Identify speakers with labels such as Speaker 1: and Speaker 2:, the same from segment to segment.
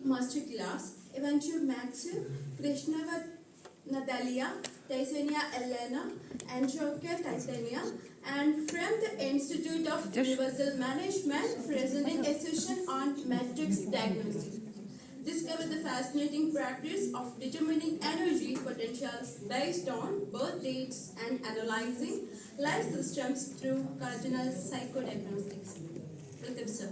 Speaker 1: masterclass, eventually Maxim, Krishnava Natalia, Tysenia Elena, and Joker Titania, and from the Institute of Universal Management, presenting a session on matrix diagnosis. Discover the fascinating practice of determining energy potentials based on birth dates and analyzing life systems through cardinal psychodiagnostics. Pratip sir.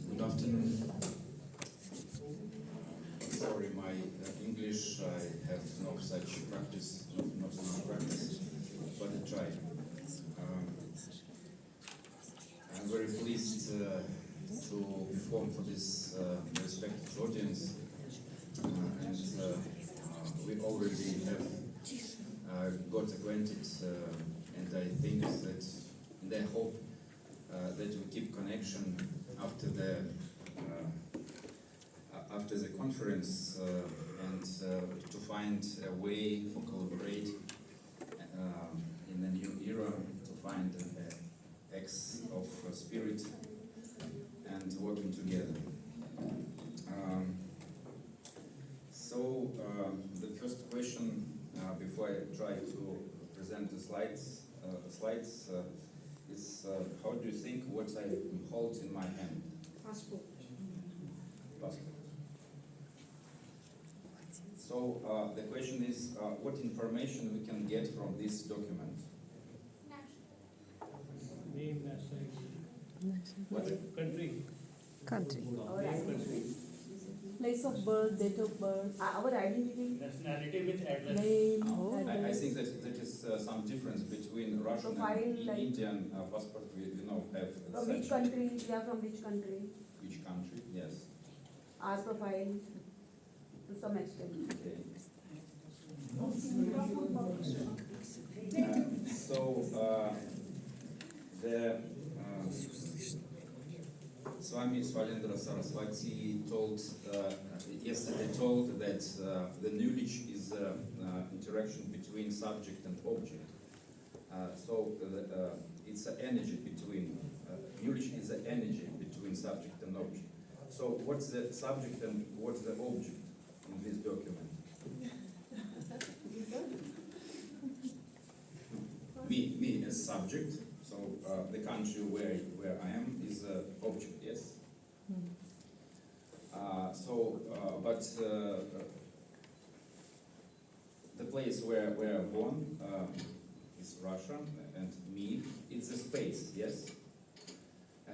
Speaker 2: Good afternoon. Sorry, my English, I have no such practice, not enough practice, but I try. I'm very pleased to perform for this respected audience, and we already have got acquainted, and I think that, and I hope that we keep connection after the conference, and to find a way for collaborate in a new era, to find an X of spirit and working together. So the first question, before I try to present the slides, is how do you think what I hold in my hand?
Speaker 1: Passport.
Speaker 2: Passport. So the question is, what information we can get from this document?
Speaker 3: Name, nationality.
Speaker 2: What?
Speaker 3: Country.
Speaker 4: Our identity. Place of birth, date of birth, our identity,
Speaker 3: Nationality with address.
Speaker 4: name,
Speaker 2: I
Speaker 4: address.
Speaker 2: think that is some difference between Russian
Speaker 4: Profile,
Speaker 2: and
Speaker 4: like-
Speaker 2: Indian passport. We have
Speaker 4: From which
Speaker 2: such-
Speaker 4: country? We are from which country?
Speaker 2: Which country? Yes.
Speaker 4: Our profile, to some extent.
Speaker 2: Okay. The Swami Svalendra Saraswati yesterday told that the knowledge is interaction between subject and object. It's an energy between, knowledge is an energy between subject and object. So what's the subject and what's the object in this document? Me as subject, so the country where I am is object, yes? But the place where I'm born is Russia, and me, it's a space, yes?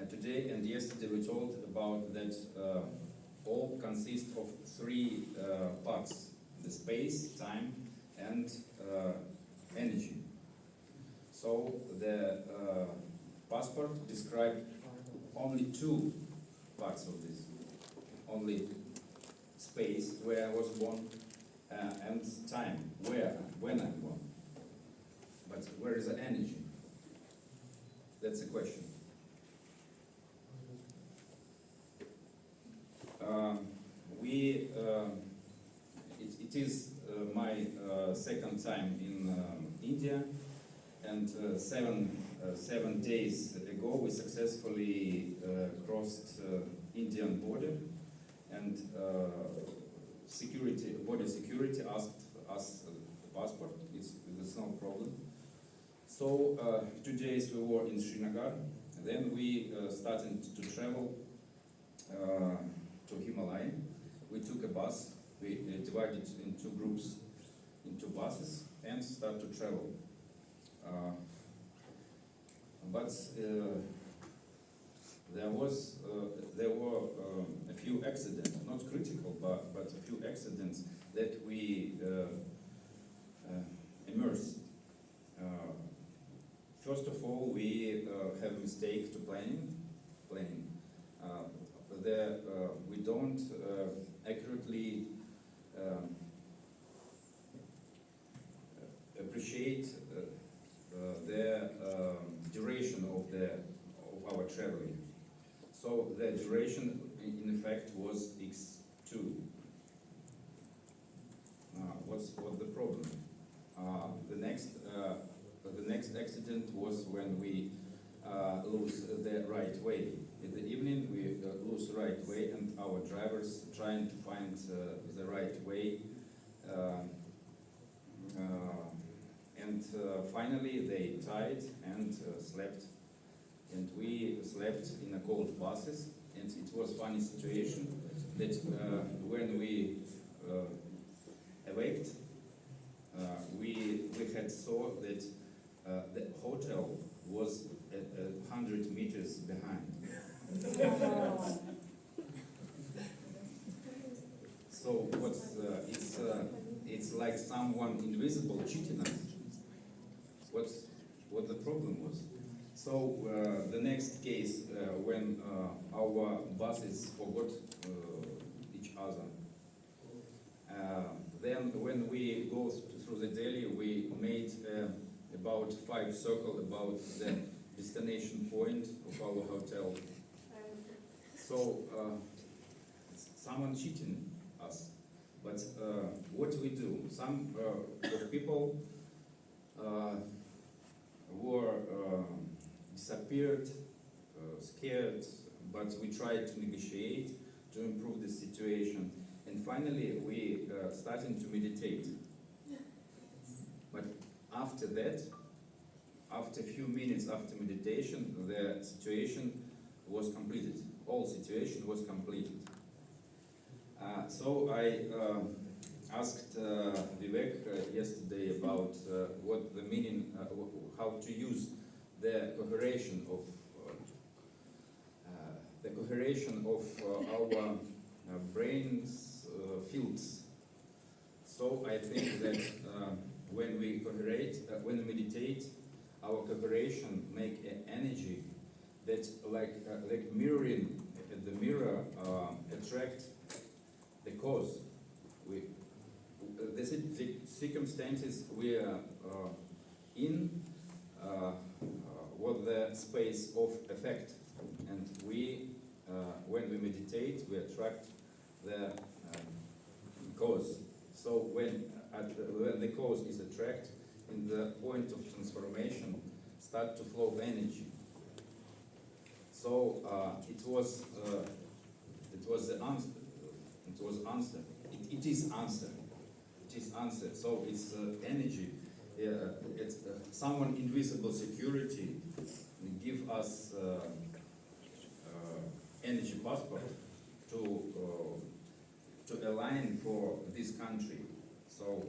Speaker 2: Today and yesterday we told about that all consist of three parts: the space, time, and energy. So the passport described only two parts of this: only space where I was born, and time when I'm born. But where is the energy? That's the question. It is my second time in India, and 7 days ago we successfully crossed Indian border, and border security asked us the passport. It's no problem. So 2 days we were in Srinagar, and then we started to travel to Himalaya. We took a bus. We divided in two groups, into buses, and start to travel. but there were a few accidents, not critical, but a few accidents that we immersed. First of all, we have mistake to planning. We don't accurately appreciate the duration of our traveling. So the duration, in fact, was x2. What's the problem? The next accident was when we lose the right way. In the evening, we lose the right way, and our drivers trying to find the right way. And finally, they tied and slept. And we slept in a cold buses. And it was a funny situation that when we awaked, we had saw that the hotel was 100 meters behind. So it's like someone invisible cheating us. What the problem was? So the next case when our buses forgot each other. Then when we go through the Delhi, we made about 5 circles about the destination point of our hotel. So someone cheating us. But what do we do? Some of people were disappeared, scared, but we tried to negotiate to improve the situation. And finally, we started to meditate. But after that, after a few minutes after meditation, the situation was completed. All situation was completed. So I asked Vivek yesterday about what the meaning, how to use the coheration of our brain's fields. So I think that when we coherate, when we meditate, our coheration make an energy that like mirroring the mirror attract the cause. The circumstances we are in was the space of effect, and we, when we meditate, we attract the cause. So when the cause is attracted, in the point of transformation, start to flow energy. So it was the answer. It was answer. It is answer. It is answer. So it's energy. It's someone invisible security give us energy passport to align for this country. So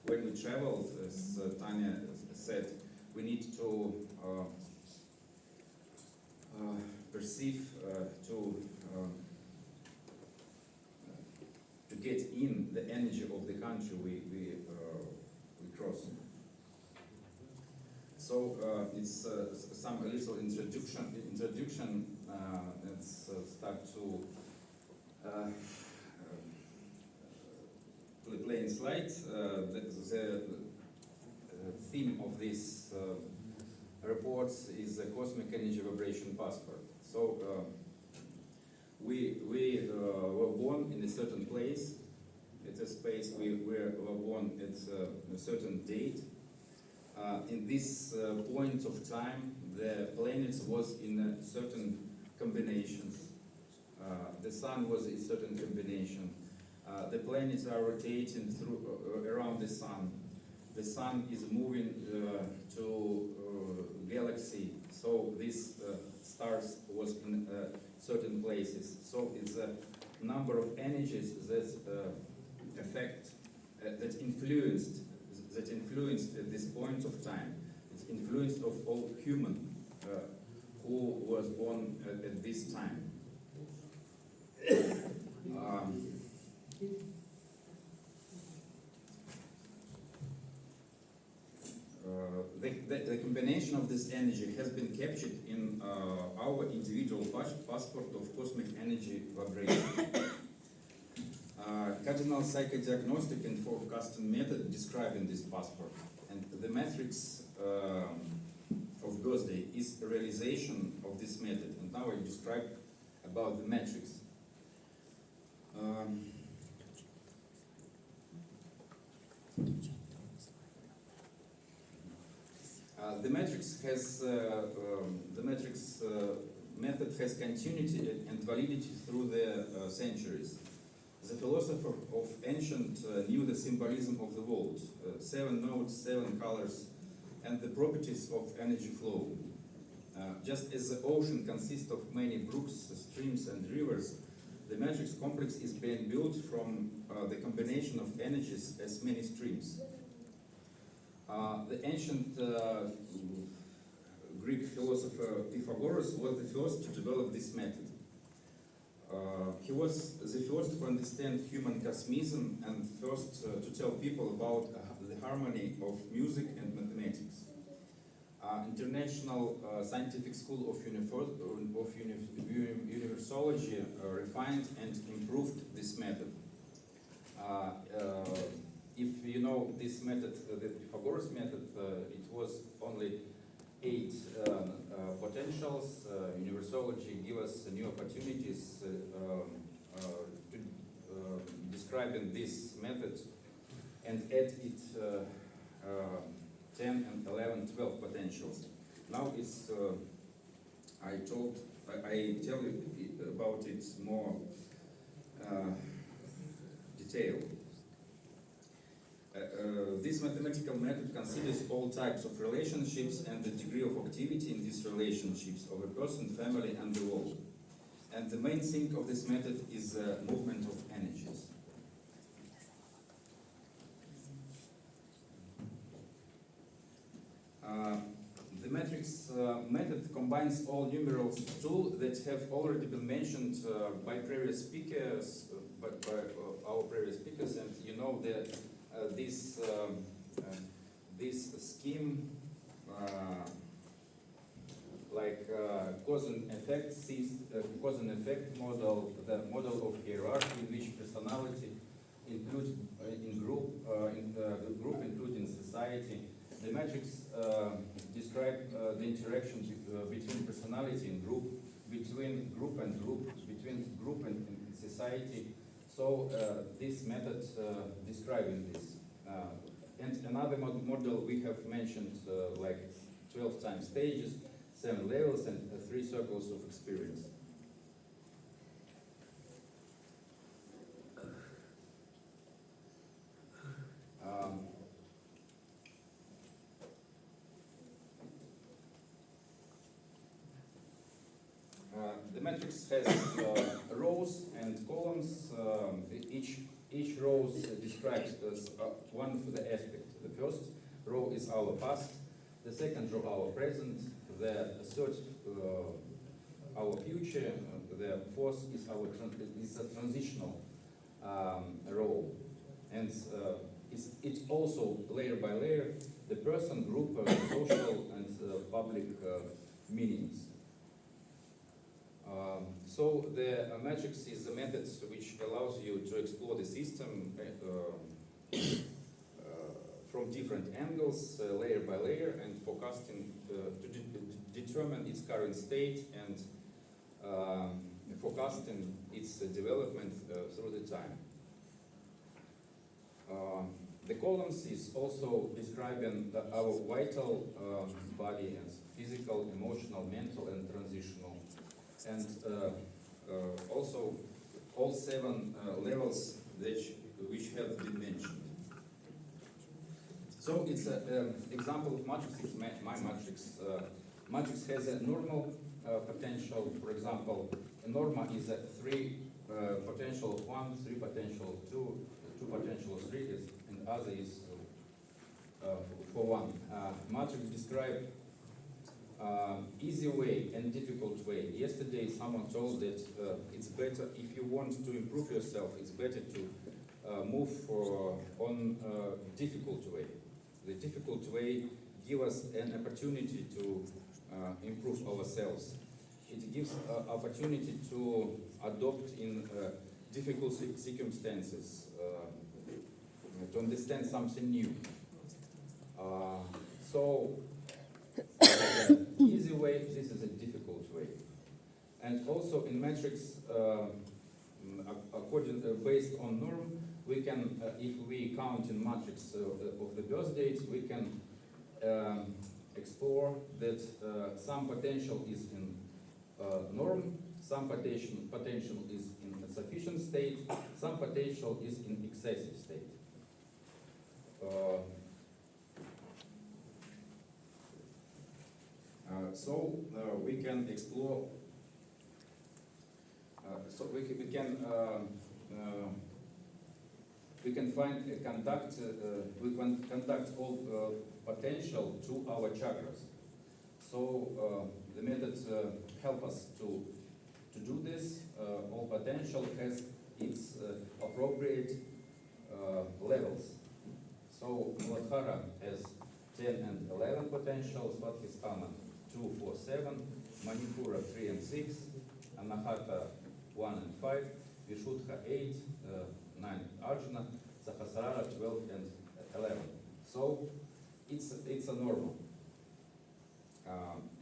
Speaker 2: when we travel, as Tanya said, we need to perceive to get in the energy of the country we cross. So it's some a little introduction. Let's start to play in slides. The theme of this report is the cosmic energy vibration passport. So we were born in a certain place. It's a space we were born at a certain date. In this point of time, the planets was in certain combinations. The sun was in certain combination. The planets are rotating around the sun. The sun is moving to galaxy. So these stars was in certain places. So it's a number of energies that affect, that influenced at this point of time. It's influence of all human who was born at this time. Um, the combination of this energy has been captured in our individual passport of cosmic energy vibration. Cardinal psychodiagnostic and forecasting method describing this passport, and the matrix of birthday is a realization of this method. And now I describe about the matrix. The matrix has method has continuity and validity through the centuries. The philosopher of ancient knew the symbolism of the world, 7 notes, 7 colors, and the properties of energy flow. Just as the ocean consists of many brooks, streams, and rivers, the matrix complex is being built from the combination of energies as many streams. The ancient Greek philosopher Pythagoras was the first to develop this method. He was the first to understand human cosmism and first to tell people about the harmony of music and mathematics. International Scientific School of Universology refined and improved this method. If you know this method, the Pythagoras method, it was only 8 potentials. Universology give us new opportunities to describing this method and add it 10 and 11, 12 potentials. Now it's I tell you about it more detail. This mathematical method considers all types of relationships and the degree of activity in these relationships of a person, family, and the world. And the main thing of this method is the movement of energies. The matrix method combines all numerals tools that have already been mentioned by previous speakers, our previous speakers, and you know that this scheme, like cause and effect model, the model of hierarchy in which personality includes in group including society. The matrix describes the interaction between personality and group, between group and group, between group and society. So this method describing this. And another model we have mentioned like 12 time stages, 7 levels, and 3 circles of experience. The matrix has rows and columns. Each row describes one of the aspects. The first row is our past, the second row our present, the third our future, the fourth is our is a transitional row, and it's also layer by layer the person, group, social, and public meanings. So the matrix is a method which allows you to explore the system from different angles, layer by layer, and forecasting to determine its current state and forecasting its development through the time. The columns is also describing our vital body and physical, emotional, mental, and transitional. And also all 7 levels which have been mentioned. So it's an example of matrix. It's my matrix. Matrix has a normal potential. For example, a norma is a 3 potential of 1, 3 potential of 2, 2 potential of 3, and other is for 1. Matrix describe easy way and difficult way. Yesterday someone told that it's better, if you want to improve yourself, it's better to move on difficult way. The difficult way gives us an opportunity to improve ourselves. It gives opportunity to adopt in difficult circumstances, to understand something new. So, easy way, this is a difficult way. And also in metrics, based on norm, we can, if we count in matrix of the birth dates, we can explore that some potential is in norm, some potential is in a sufficient state, some potential is in excessive state. So we can explore. We can find a conduct. We can conduct all potential to our chakras. So the methods help us to do this. All potential has its appropriate levels. So Muladhara has 10 and 11 potentials, Svadhisthana 2, 4, 7, Manipura 3 and 6, Anahata 1 and 5, Vishuddha 8, 9 Arjuna, Sahasrara 12 and 11. So it's a normal.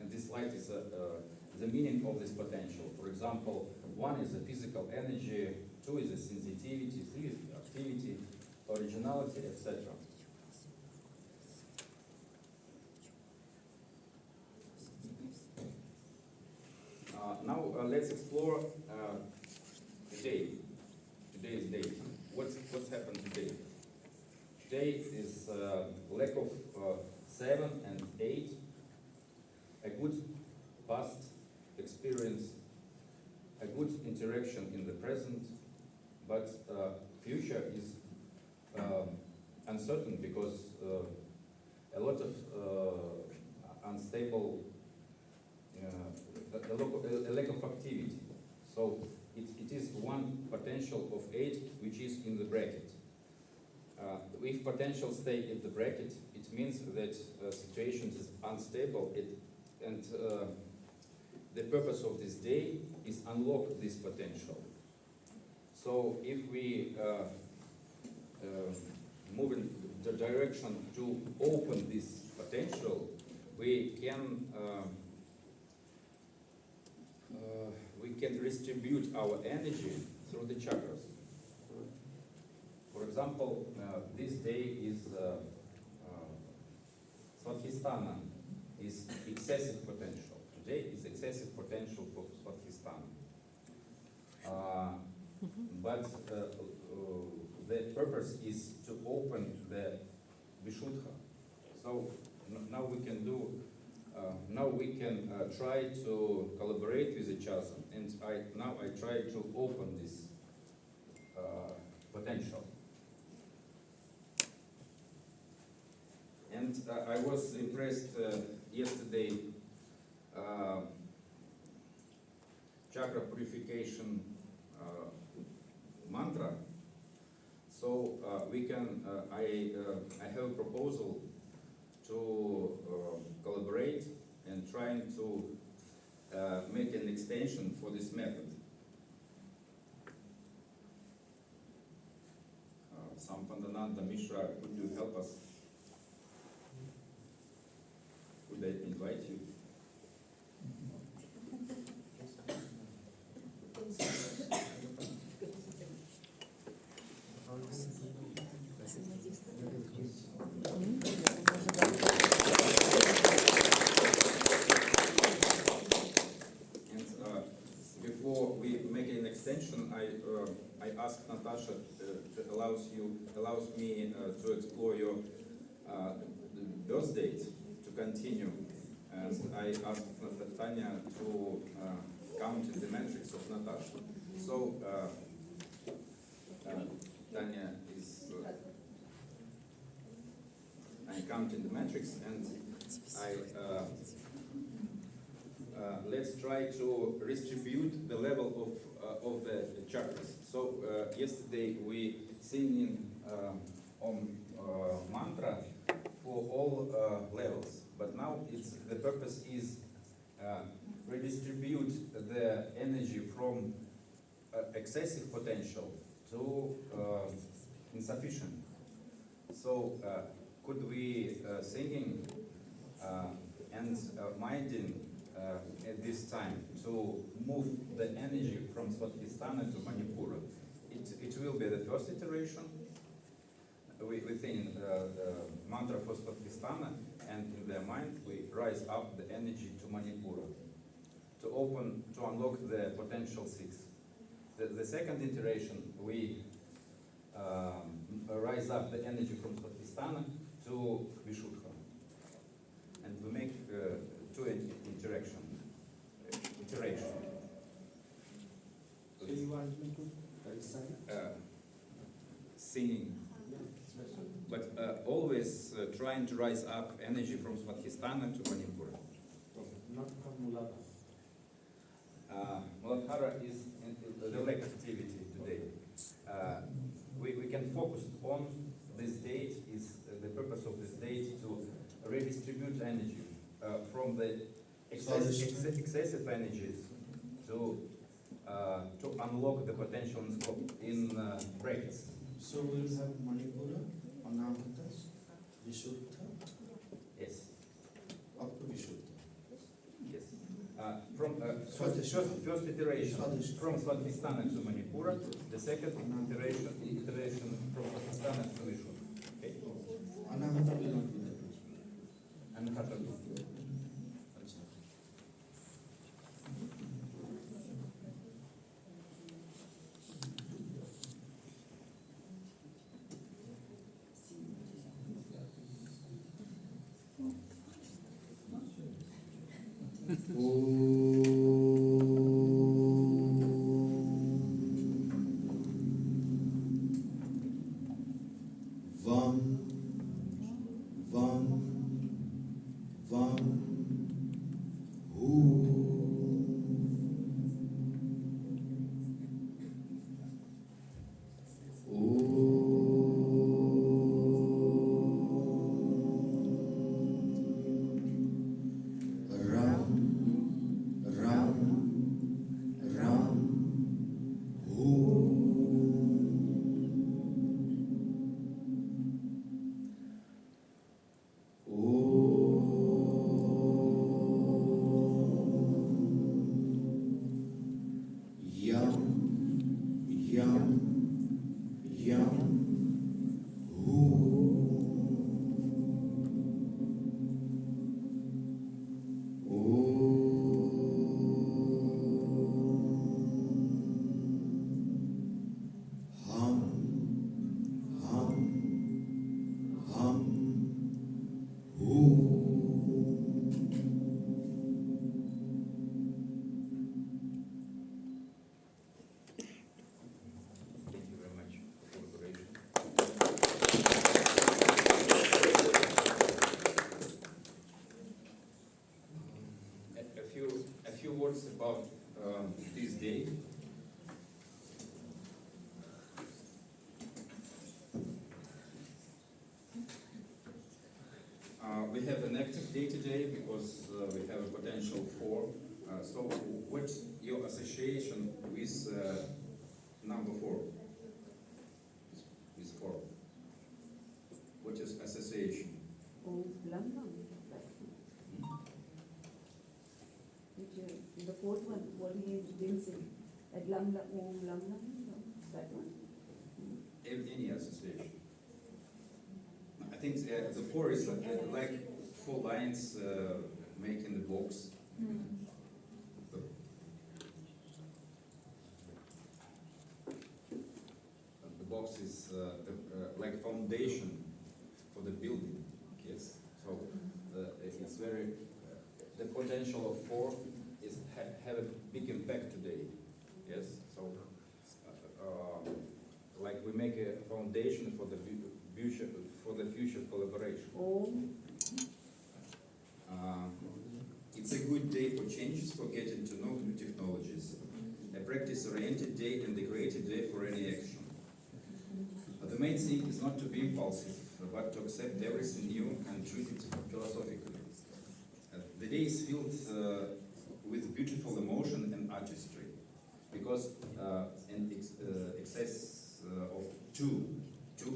Speaker 2: And this light is the meaning of this potential. For example, 1 is a physical energy, 2 is a sensitivity, 3 is activity, originality, etc. Now let's explore today's day. What's happened today? Today is lack of 7 and 8, a good past experience, a good interaction in the present, but future is uncertain because a lot of unstable, a lack of activity. So it is one potential of 8 which is in the bracket. If potential stay in the bracket, it means that situation is unstable, and the purpose of this day is unlock this potential. So if we move in the direction to open this potential, we can distribute our energy through the chakras. For example, this day is Svadhisthana is excessive potential. Today is excessive potential for Svadhisthana. But the purpose is to open the Vishuddha. So now we can do. Now we can try to collaborate with each other, and now I try to open this potential. And I was impressed yesterday. Chakra purification mantra. So we can. I have a proposal to collaborate and trying to make an extension for this method. Sampandananda Mishra, could you help us? Could I invite you? I asked Natasha allows me to explore your birth date to continue, and I asked Tanya to count in the matrix of Natasha. So Tanya is I count in the matrix, and let's try to distribute the level of the chakras. So yesterday we singing on mantra for all levels, but now the purpose is redistribute the energy from excessive potential to insufficient. So could we singing and minding at this time to move the energy from Svatisthana to Manipura? It will be the first iteration within mantra for Svatisthana, and in their mind we rise up the energy to Manipura to unlock the potential six. The second iteration we rise up the energy from Svatisthana to Vishuddha, and we make two iteration.
Speaker 5: So you want me to recite?
Speaker 2: Singing, but always trying to rise up energy from Svatisthana to Manipura.
Speaker 5: Not from Muladhara.
Speaker 2: Muladhara is the lack activity today. We can focus on this date. Is the purpose of this date to redistribute energy from the excessive energies to unlock the potential in practice.
Speaker 5: So we will have Manipura, Anahata, Vishuddha,
Speaker 2: Yes.
Speaker 5: up to Vishuddha.
Speaker 2: Yes. From first iteration from Svatisthana to Manipura, the second iteration from Svatisthana to Vishuddha. Okay.
Speaker 5: Anahata will not be there.
Speaker 2: And Hatha.
Speaker 5: Achha. Vam, vam, vam, Ram, Ram, Ram, Yam, Yam, Yam, Hum, hum, hum,
Speaker 2: Thank you very much for collaboration. A few words about this day. We have an active day today because we have a potential 4. So what's your association with number 4? With 4. What is association?
Speaker 4: Oh, Lam Lam. The fourth one, what he didn't say. At Lam Lam, oh, Lam Lam, that one.
Speaker 2: Any association. I think the 4 is like 4 lines making the box. The box is like foundation for the building. Yes. So it's very the potential of 4 is have a big impact today. Yes. So like we make a foundation for the future collaboration.
Speaker 4: Oh,
Speaker 2: It's a good day for changes, for getting to know new technologies. A practice-oriented day and a creative day for any action. But the main thing is not to be impulsive, but to accept everything new and treat it philosophically. The day is filled with beautiful emotion and artistry, because an excess of two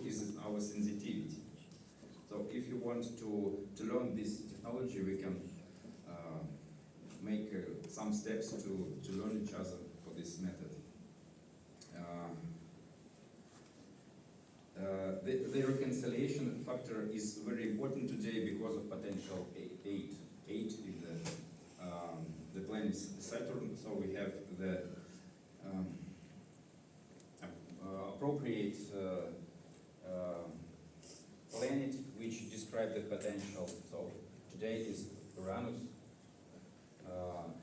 Speaker 2: is our sensitivity. So if you want to learn this technology, we can make some steps to learn each other for this method. The reconciliation factor is very important today because of potential 8. 8 is the planet Saturn, so we have the appropriate planet which describes the potential. So today is Uranus,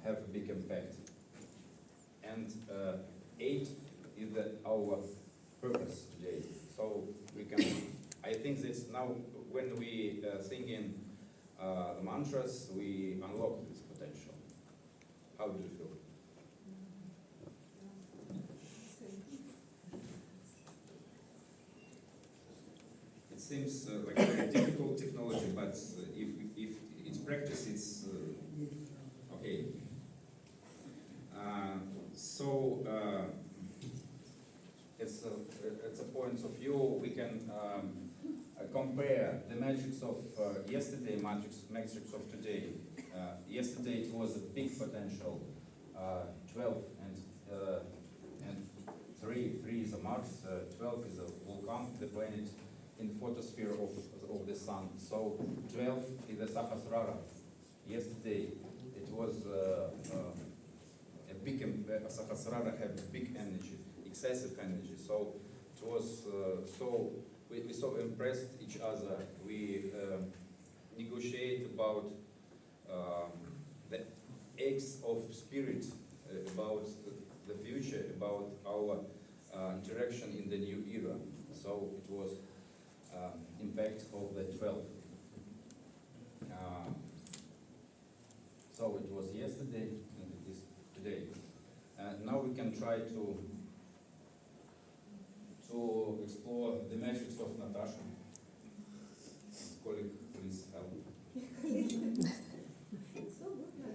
Speaker 2: have a big impact. And 8 is our purpose today. So we can, I think that now when we sing in the mantras, we unlock this potential. How do you feel? It seems like a very difficult technology, but if it's practice, it's okay. It's a point of view. We can compare the matrix of yesterday, matrix of today. Yesterday it was a big potential, 12 and 3 is a Mars, 12 is a volcano, the planet in the photosphere of the sun. So 12 is the Sahasrara. Yesterday it was a big, Sahasrara had big energy, excessive energy. So it was we so impressed each other. We negotiate about the eggs of spirit, about the future, about our interaction in the new era. So it was impact of the 12. So it was yesterday and it is today. Now we can try to explore the matrix of Natasha. Colleague, please help.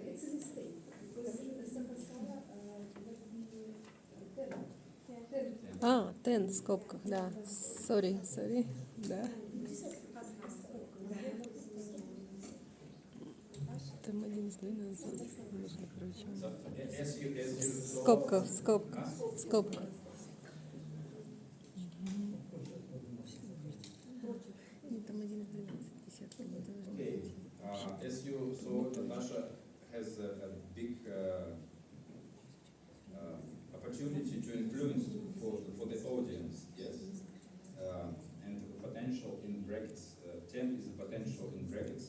Speaker 6: It's a mistake because Sahasrara would be
Speaker 4: 10 в скобках, да. Sorry, да. Там один сдвинул, нужно, короче. Скобка. Там 1 в 12, десятка не должна быть.
Speaker 2: As you saw, Natasha has a big opportunity to influence for the audience, yes? And potential in brackets, 10 is a potential in brackets,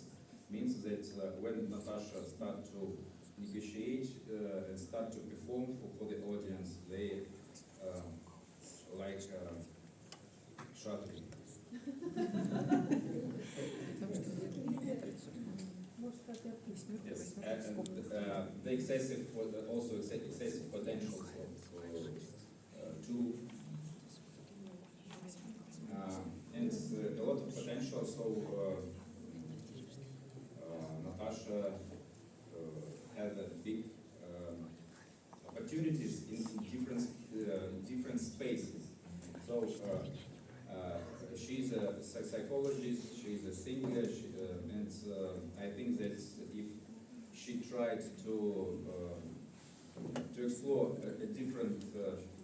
Speaker 2: means that when Natasha start to negotiate and start to perform for the audience, they like shattering. Yes, and the excessive, also excessive potential of 2, and a lot of potential. So Natasha had a big opportunities in different spaces. So she's a psychologist, she's a singer, and I think that if she tried to explore a different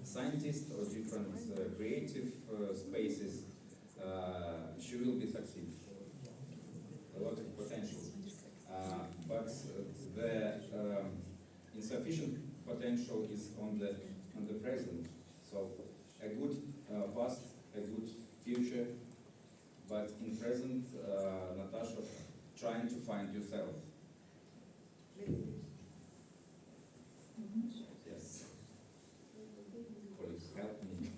Speaker 2: scientist or different creative spaces, she will be succeed. A lot of potential, but the insufficient potential is on the present. So a good past, a good future, but in present, Natasha trying to find yourself. Yes. Please help me.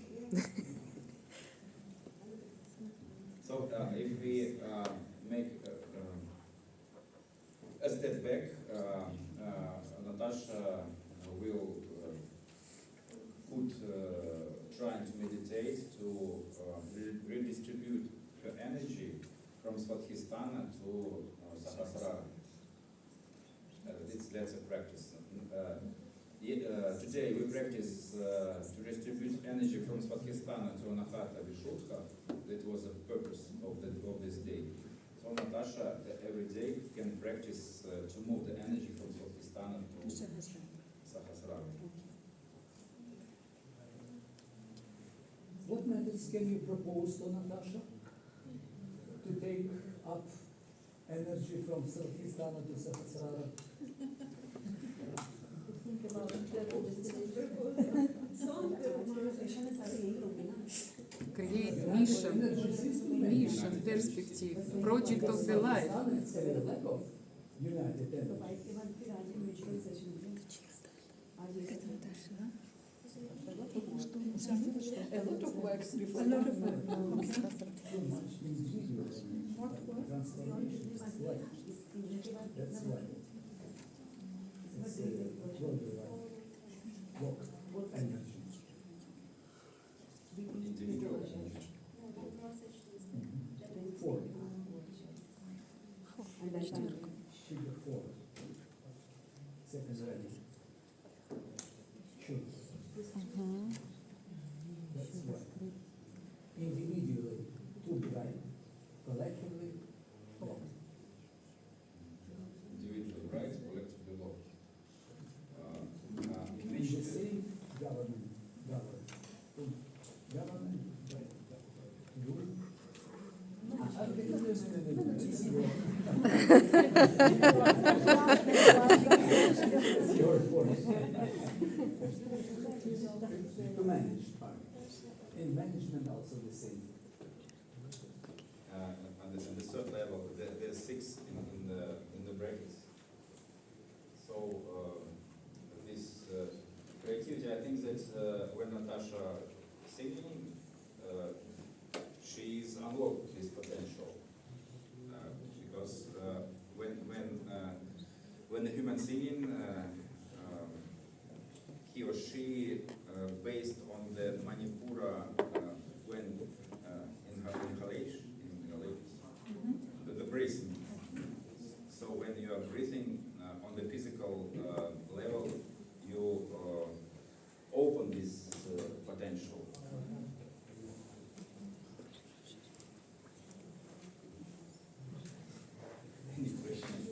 Speaker 2: So if we make a step back, trying to meditate to redistribute her energy from Svadhisthana to Sahasrara. That's a practice. Today we practice to distribute energy from Svadhisthana to Anahata Vishuddha. That was the purpose of this day. So Natasha every day can practice to move the energy from Svadhisthana to Sahasrara.
Speaker 7: What methods can you propose to Natasha to take up energy from Svadhisthana to Sahasrara?
Speaker 4: Think about
Speaker 8: Create mission, perspective, project of the life.
Speaker 7: It's a lack of united energy.
Speaker 6: A lot of works before.
Speaker 7: Too much individualism. Transformation is life. That's life. It's a block energy.
Speaker 2: Individual.
Speaker 7: Four. Figure 4. Second ready. Choose. That's right. Individually, too bright. Collectively, wrong.
Speaker 2: Individual rights, collectively law.
Speaker 7: In the same government, right? Rule. It's your point. To manage part. In management also the same.
Speaker 2: On the third level, there's 6 in the brackets. So this creativity, I think that when Natasha singing, she's unlocked this potential because when the human singing, he or she based on the Manipura when inhalation, the breathing. So when you are breathing on the physical level, you open this potential. Any questions?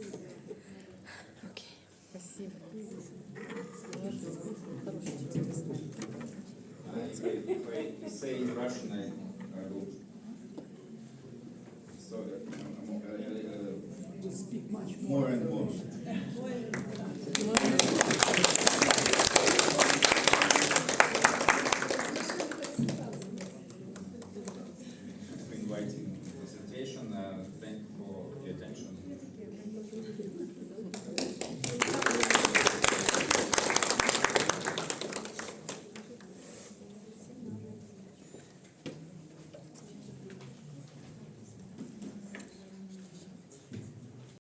Speaker 8: Спасибо.
Speaker 2: If I say in Russian, I will. So
Speaker 7: To speak much
Speaker 2: more and more. For inviting presentation.